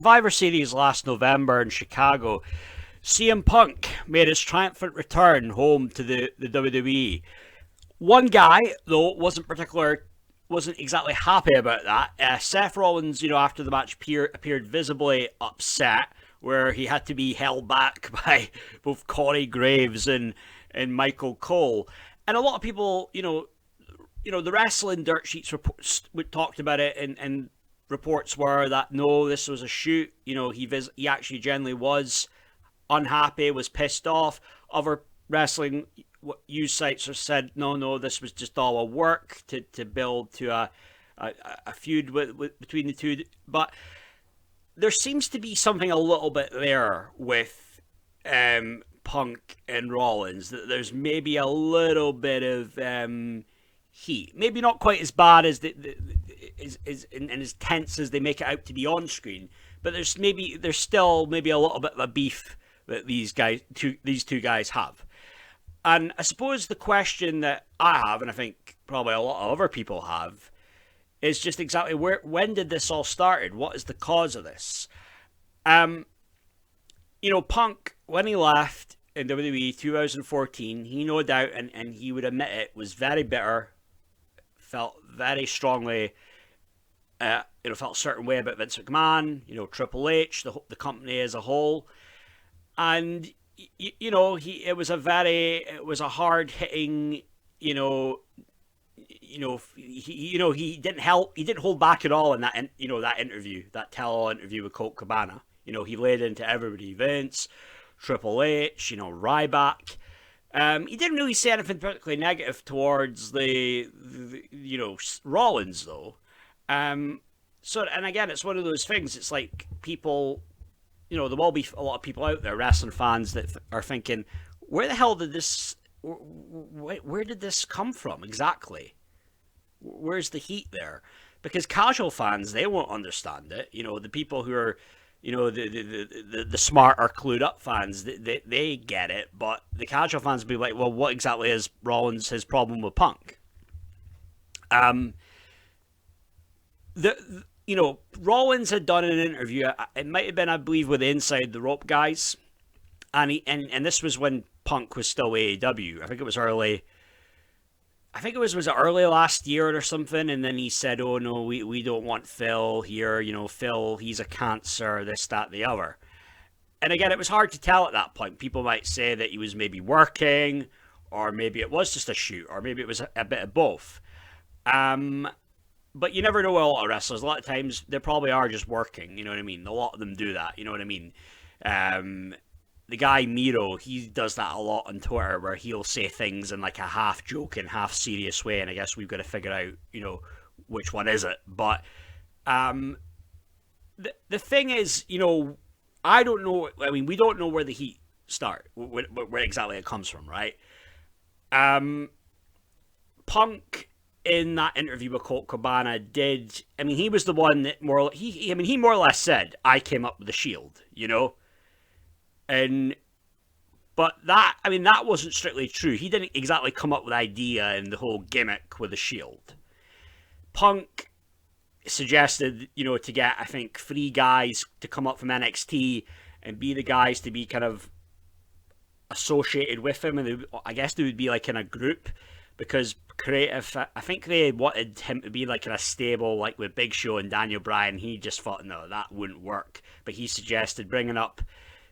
Survivor Series last November in Chicago, CM Punk made his triumphant return home to the WWE. One guy, though, wasn't exactly happy about that. Seth Rollins, after the match appeared visibly upset, where he had to be held back by both Corey Graves and Michael Cole. And a lot of people, the wrestling dirt sheets reports talked about it, and reports were that no, this was a shoot. He actually generally was unhappy, was pissed off. Other wrestling news sites have said no, this was just all a work to build to a feud between the two. But there seems to be something a little bit there with Punk and Rollins. That there's maybe a little bit of heat. Maybe not quite as bad as and as tense as they make it out to be on screen. But there's still maybe a little bit of a beef that these two guys have. And I suppose the question that I have, and I think probably a lot of other people have, is just exactly when did this all started? What is the cause of this? Punk, when he left in WWE 2014, he no doubt, and he would admit it, was very bitter, felt very strongly, felt a certain way about Vince McMahon, Triple H, the company as a whole. And it was a hard hitting, he didn't hold back at all in that that interview, that tell-all interview with Colt Cabana. He laid into everybody, Vince, Triple H, Ryback. He didn't really say anything particularly negative towards the Rollins though. So, and again, it's one of those things. It's like people, there will be a lot of people out there, wrestling fans, that are thinking, where the hell did this, where did this come from exactly? Where's the heat there? Because casual fans, they won't understand it. The people who are, the smart or clued up fans, they get it. But the casual fans will be like, well, what exactly is Rollins' his problem with Punk? Rollins had done an interview. It might have been, I believe, with the Inside the Rope guys, and this was when Punk was still AEW. I think it was early. I think it was it early last year or something, and then he said, "Oh no, we don't want Phil here. Phil, he's a cancer. This, that, the other." And again, it was hard to tell at that point. People might say that he was maybe working, or maybe it was just a shoot, or maybe it was a bit of both. But you never know with a lot of wrestlers. A lot of times they probably are just working. You know what I mean? A lot of them do that. You know what I mean? The guy Miro, he does that a lot on Twitter, where he'll say things in like a half joking, half serious way, and I guess we've got to figure out, which one is it. But the thing is, I don't know. I mean, we don't know where the heat start, where exactly it comes from, right? Punk, in that interview with Colt Cabana, he was the one that he more or less said, I came up with the Shield, but that wasn't strictly true. He didn't exactly come up with the idea and the whole gimmick with the Shield. Punk suggested, to get, I think, 3 guys to come up from NXT and be the guys to be kind of associated with him, and I guess they would be like in a group, because creative, I think they wanted him to be like in a stable, like with Big Show and Daniel Bryan. He just thought, no, that wouldn't work. But he suggested bringing up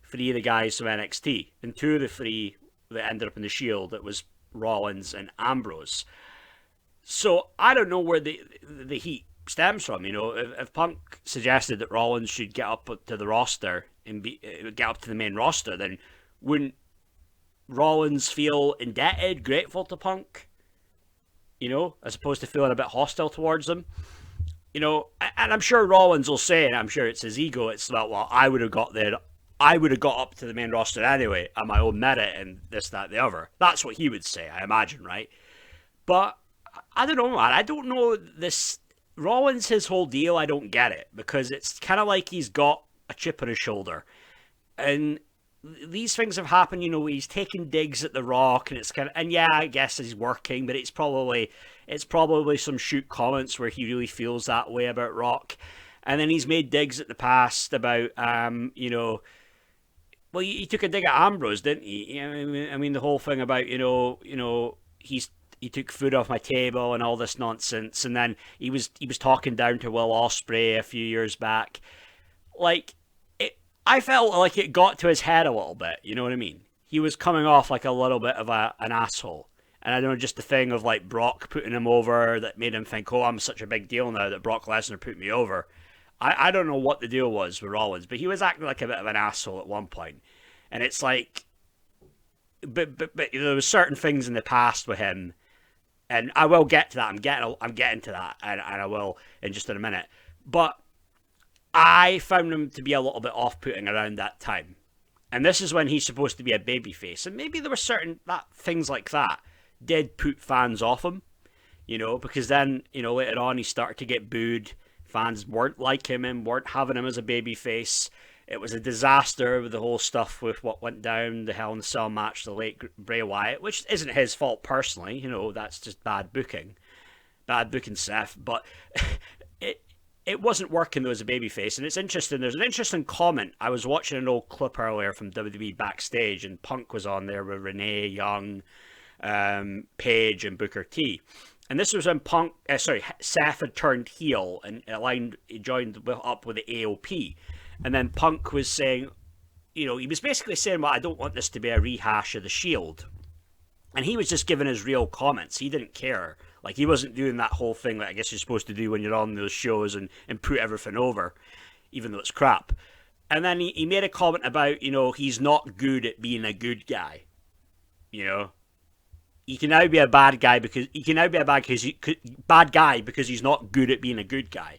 3 of the guys from NXT, and 2 of the 3 that ended up in the Shield, it was Rollins and Ambrose. So I don't know where the heat stems from. If Punk suggested that Rollins should get up to the roster and get up to the main roster, then wouldn't Rollins feel indebted, grateful to Punk? As opposed to feeling a bit hostile towards them. And I'm sure Rollins will say, and I'm sure it's his ego, it's about, well, I would have got up to the main roster anyway, on my own merit, and this, that, the other. That's what he would say, I imagine, right? But I don't know, man. I don't know this Rollins, his whole deal. I don't get it, because it's kind of like he's got a chip on his shoulder, and these things have happened. He's taking digs at The Rock, and it's kind of, and yeah, I guess he's working, but it's probably some shoot comments where he really feels that way about Rock. And then he's made digs at the past about, well, he took a dig at Ambrose, didn't he? I mean, the whole thing about, he took food off my table and all this nonsense, and then he was talking down to Will Ospreay a few years back. Like, I felt like it got to his head a little bit. You know what I mean? He was coming off like a little bit of an asshole. And I don't know, just the thing of like Brock putting him over that made him think, oh, I'm such a big deal now that Brock Lesnar put me over. I don't know what the deal was with Rollins, but he was acting like a bit of an asshole at one point. And it's like, but there was certain things in the past with him, and I will get to that. I'm getting to that, and I will in just in a minute. But I found him to be a little bit off-putting around that time. And this is when he's supposed to be a babyface. And maybe there were certain things like that did put fans off him, because then, later on he started to get booed. Fans weren't like him and weren't having him as a babyface. It was a disaster with the whole stuff with what went down, the Hell in a Cell match, the late Bray Wyatt, which isn't his fault personally. That's just bad booking. Bad booking, Seth. But it wasn't working though as a babyface. And it's interesting. There's an interesting comment. I was watching an old clip earlier from WWE Backstage, and Punk was on there with Renee Young, Paige, and Booker T. And this was when Seth had turned heel and he joined up with the AOP. And then Punk was saying, he was basically saying, well, I don't want this to be a rehash of the Shield. And he was just giving his real comments. He didn't care. Like, he wasn't doing that whole thing that I guess you're supposed to do when you're on those shows and put everything over, even though it's crap. And then he made a comment about, he's not good at being a good guy. He can now be a bad guy because bad guy because he's not good at being a good guy.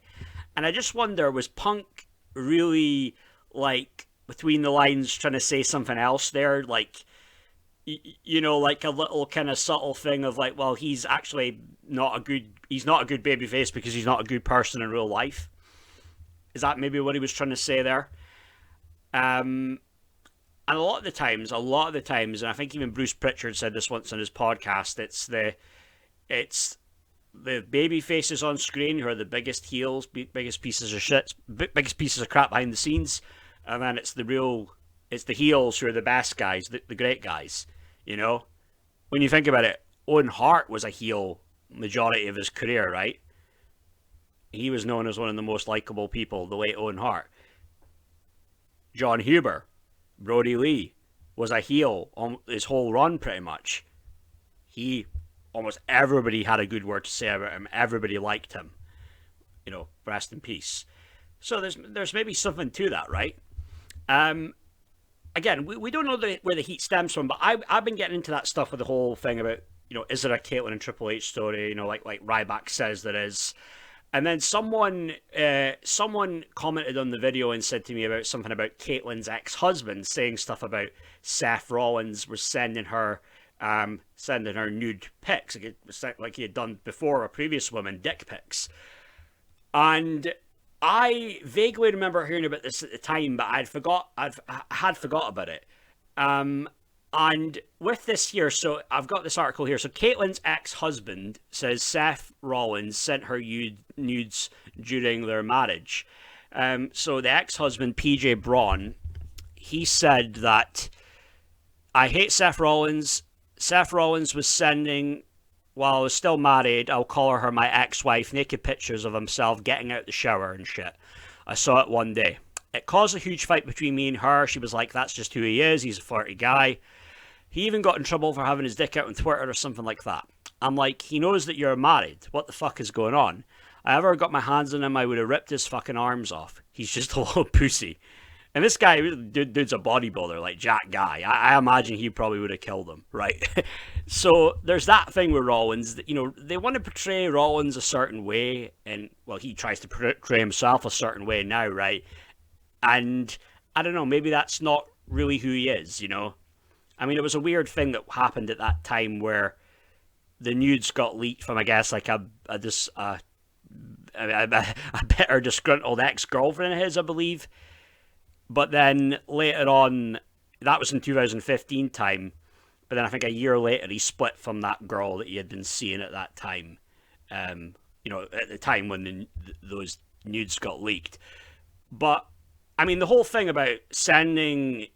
And I just wonder, was Punk really, like, between the lines trying to say something else there? Like, like a little kind of subtle thing of like, well, he's actually not a good babyface because he's not a good person in real life. Is that maybe what he was trying to say there? And a lot of the times, and I think even Bruce Pritchard said this once on his podcast, it's the baby faces on screen who are the biggest heels, biggest pieces of shit, biggest pieces of crap behind the scenes, and then it's the heels who are the best guys, the great guys. When you think about it, Owen Hart was a heel majority of his career, right? He was known as one of the most likable people, the late Owen Hart. John Huber, Brody Lee, was a heel on his whole run, pretty much. Almost everybody had a good word to say about him. Everybody liked him. Rest in peace. So there's maybe something to that, right? Again, we don't know where the heat stems from, but I've been getting into that stuff with the whole thing about, is it a Caitlyn and Triple H story? Like Ryback says there is. And then someone commented on the video and said to me about something about Caitlyn's ex-husband saying stuff about Seth Rollins was sending her nude pics, like he had done before, a previous woman, dick pics. And I vaguely remember hearing about this at the time, but I had forgot about it. And with this here, so I've got this article here. So Caitlyn's ex-husband says Seth Rollins sent her nudes during their marriage. So the ex-husband, PJ Braun, he said that, I hate Seth Rollins. Seth Rollins was sending, while I was still married, I'll call her my ex-wife, naked pictures of himself getting out the shower and shit. I saw it one day. It caused a huge fight between me and her. She was like, that's just who he is. He's a flirty guy. He even got in trouble for having his dick out on Twitter or something like that. I'm like, he knows that you're married. What the fuck is going on? If I ever got my hands on him, I would have ripped his fucking arms off. He's just a little pussy. And this guy, dude's a bodybuilder, like Jack Guy. I imagine he probably would have killed him, right? So there's that thing with Rollins. That, they want to portray Rollins a certain way. And, well, he tries to portray himself a certain way now, right? And, I don't know, maybe that's not really who he is, I mean, it was a weird thing that happened at that time where the nudes got leaked from, I guess, like a bitter, disgruntled ex-girlfriend of his, I believe. But then later on, that was in 2015 time, but then I think a year later he split from that girl that he had been seeing at that time. At the time when those nudes got leaked. But I mean, the whole thing about sending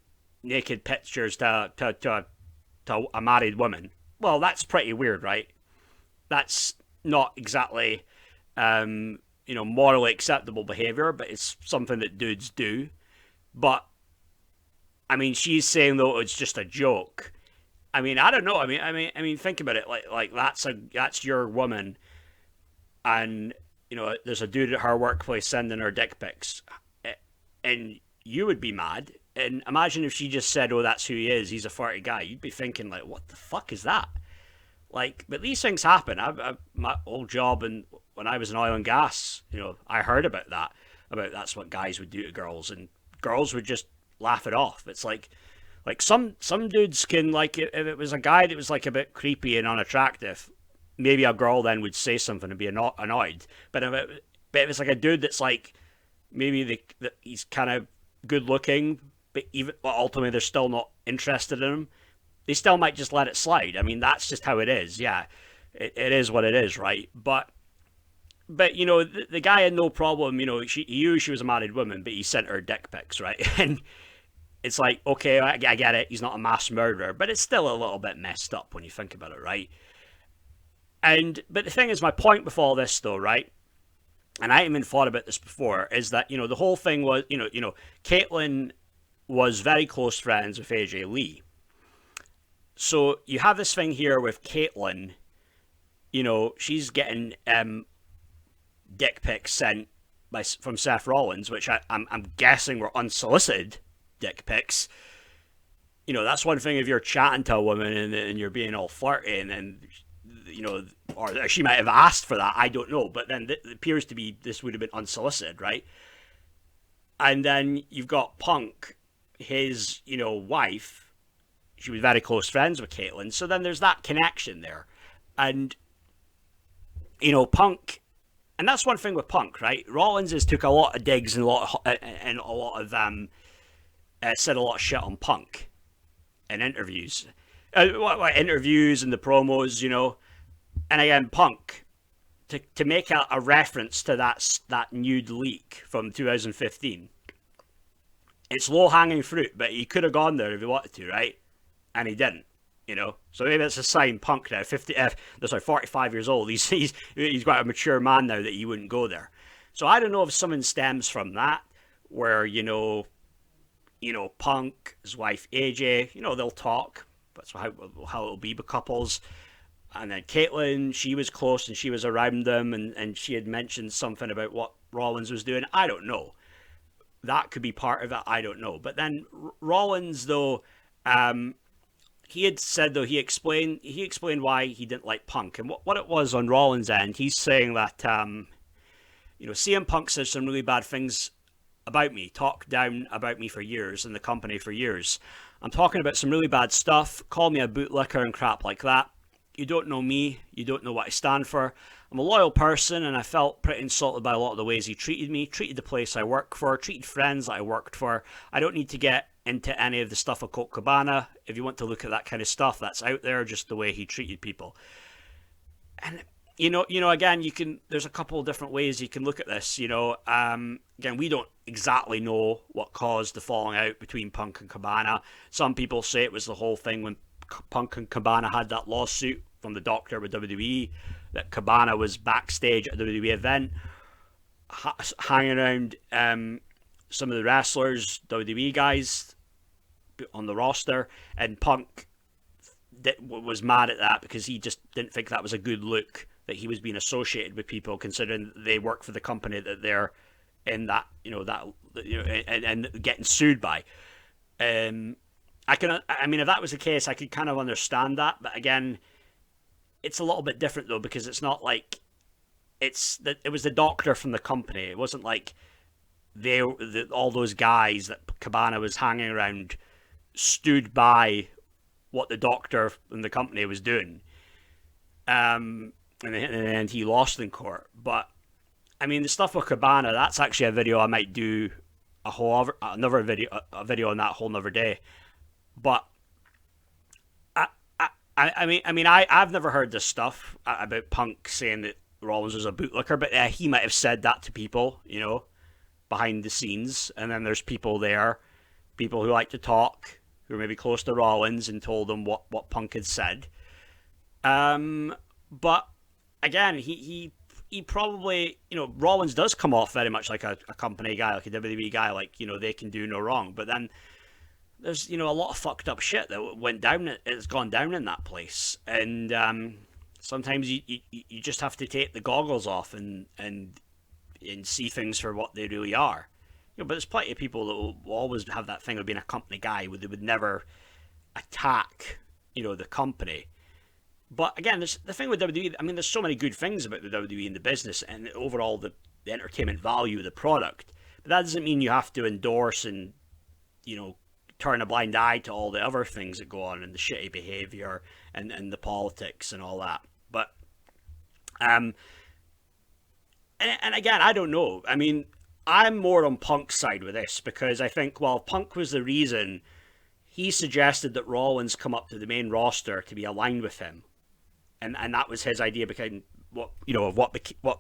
naked pictures to a married woman, well, that's pretty weird, right? That's not exactly morally acceptable behavior, but it's something that dudes do. But I mean, she's saying though it's just a joke. I mean, I don't know. I mean, think about it. Like that's your woman, and there's a dude at her workplace sending her dick pics, and you would be mad. And imagine if she just said, "Oh, that's who he is. He's a farty guy." You'd be thinking like, "What the fuck is that?" Like, but these things happen. My old job, and when I was in oil and gas, I heard about that. About that's what guys would do to girls, and girls would just laugh it off. It's like some dudes can, like, if it was a guy that was like a bit creepy and unattractive, maybe a girl then would say something and be annoyed. But if it's like a dude that's like maybe he's kind of good looking, but even ultimately they're still not interested in him, they still might just let it slide. I mean, that's just how it is. Yeah, it is what it is, right? But the guy had no problem. He knew she was a married woman, but he sent her dick pics, right? And it's like, okay, I get it. He's not a mass murderer, but it's still a little bit messed up when you think about it, right? But the thing is, my point with all this, though, right? And I even thought about this before, is that the whole thing was, Caitlyn was very close friends with AJ Lee. So you have this thing here with Caitlyn. She's getting dick pics sent from Seth Rollins, which I'm guessing were unsolicited dick pics. That's one thing if you're chatting to a woman and you're being all flirty, and then or she might have asked for that. I don't know, but then it appears to be this would have been unsolicited, right? And then you've got Punk, his wife. She was very close friends with Caitlyn, so then there's that connection there, and Punk. And that's one thing with Punk, right? Rollins has took a lot of digs and a lot of said a lot of shit on Punk in interviews, interviews and the promos, And again, Punk to make a reference to that nude leak from 2015. It's low hanging fruit, but he could have gone there if he wanted to, right? And he didn't. So maybe it's a sign. Punk now, 45 years old. He's quite a mature man now that he wouldn't go there. So I don't know if something stems from that, where Punk, his wife AJ, they'll talk. That's how it'll be with couples. And then Caitlyn, she was close and she was around them, and she had mentioned something about what Rollins was doing. I don't know. That could be part of it. I don't know. But then Rollins, though, he had said, though, he explained why he didn't like Punk. And what it was on Rollins' end, he's saying that, CM Punk said some really bad things about me, talked down about me for years, and the company for years. I'm talking about some really bad stuff, call me a bootlicker and crap like that. You don't know me, you don't know what I stand for. I'm a loyal person, and I felt pretty insulted by a lot of the ways he treated me, treated the place I work for, treated friends that I worked for. I don't need to get into any of the stuff of Colt Cabana. If you want to look at that kind of stuff, that's out there, just the way he treated people. And again, there's a couple of different ways you can look at this. Again, we don't exactly know what caused the falling out between Punk and Cabana. Some people say it was the whole thing when Punk and Cabana had that lawsuit from the doctor with WWE, that Cabana was backstage at a WWE event, hanging around some of the wrestlers, WWE guys on the roster, and Punk was mad at that because he just didn't think that was a good look, that he was being associated with people considering they work for the company that they're in, and getting sued by. If that was the case, I could kind of understand that, but again, it's a little bit different though, because it's not like it was the doctor from the company. It wasn't like all those guys that Cabana was hanging around stood by what the doctor and the company was doing. And he lost in court. But I mean, the stuff with Cabana, that's actually a video I might do another video on that whole nother day. But I've never heard this stuff about Punk saying that Rollins was a bootlicker, but he might have said that to people, behind the scenes. And then there's people there, people who like to talk, who are maybe close to Rollins and told him what Punk had said. But again, he probably, Rollins does come off very much like a company guy, like a WWE guy, like, they can do no wrong. But then there's, a lot of fucked up shit that went down, it's gone down in that place. And sometimes you just have to take the goggles off and see things for what they really are. But there's plenty of people that will always have that thing of being a company guy where they would never attack, the company. But again, the thing with WWE, there's so many good things about the WWE and the business and overall the entertainment value of the product. But that doesn't mean you have to endorse and, turn a blind eye to all the other things that go on and the shitty behavior and the politics and all that. But, and again, I don't know. I'm more on Punk's side with this because I think, Punk was the reason he suggested that Rollins come up to the main roster to be aligned with him. And that was his idea behind what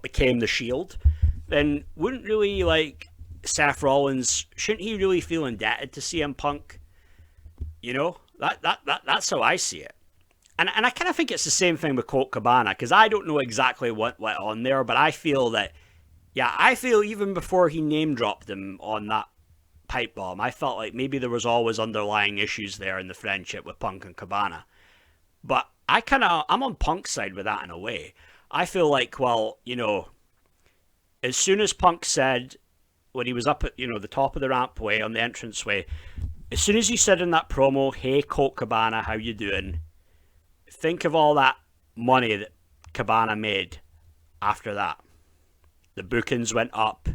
became the Shield. Then wouldn't really Seth Rollins, shouldn't he really feel indebted to CM Punk? That's how I see it. And I kind of think it's the same thing with Colt Cabana, because I don't know exactly what went on there, but I feel that, I feel even before he name dropped him on that pipe bomb, I felt like maybe there was always underlying issues there in the friendship with Punk and Cabana. But I'm on Punk's side with that in a way. I feel like, as soon as Punk said, when he was up at, the top of the rampway on the entranceway, as soon as he said in that promo, "Hey, Colt Cabana, how you doing?" Think of all that money that Cabana made after that. The bookings went up.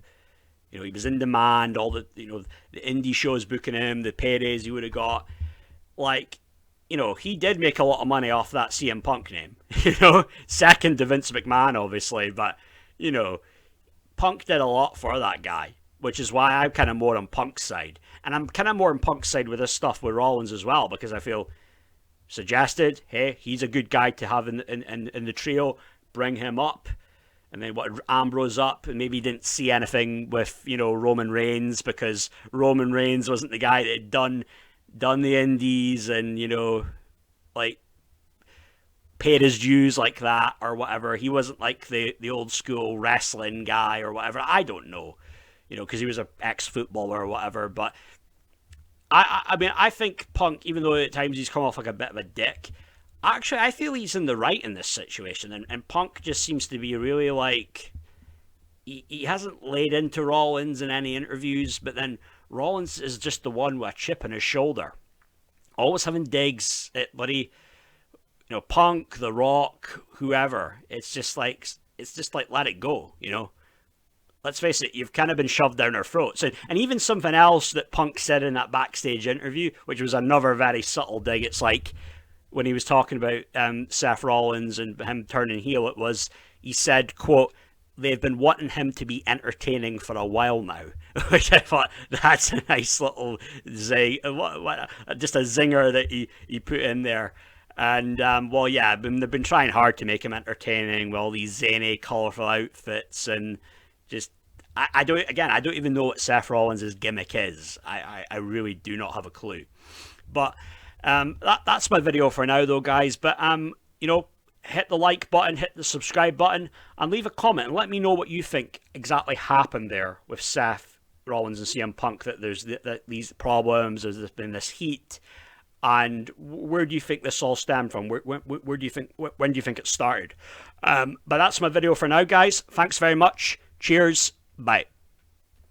He was in demand. All the, the indie shows booking him, the paydays he would have got. He did make a lot of money off that CM Punk name. Second to Vince McMahon, obviously. But, Punk did a lot for that guy, which is why I'm kind of more on Punk's side. And I'm kind of more on Punk's side with this stuff with Rollins as well, because I feel suggested, hey, he's a good guy to have in the trio, bring him up. And then what Ambrose up, and maybe didn't see anything with, Roman Reigns, because Roman Reigns wasn't the guy that had done the indies and, paid his dues like that or whatever. He wasn't like the old school wrestling guy or whatever. I don't know, because he was an ex-footballer or whatever. But I think Punk, even though at times he's come off like a bit of a dick, actually I feel he's in the right in this situation. And Punk just seems to be really he hasn't laid into Rollins in any interviews, but then Rollins is just the one with a chip on his shoulder, always having digs at Punk, The Rock, whoever. It's just like let it go, Let's face it, you've kind of been shoved down our throats. And even something else that Punk said in that backstage interview, which was another very subtle dig. It's like when he was talking about Seth Rollins and him turning heel, he said, quote, "They've been wanting him to be entertaining for a while now," which I thought, that's a nice little zing, just a zinger that he put in there. And, they've been trying hard to make him entertaining with all these zany, colourful outfits, and just, I don't even know what Seth Rollins' gimmick is. I really do not have a clue. But that's my video for now, though, guys. But, hit the like button, hit the subscribe button, and leave a comment and let me know what you think exactly happened there with Seth Rollins and CM Punk, that there's these problems, there's been this heat, and where do you think this all stemmed from? When do you think it started? But that's my video for now, guys. Thanks very much. Cheers. Bye.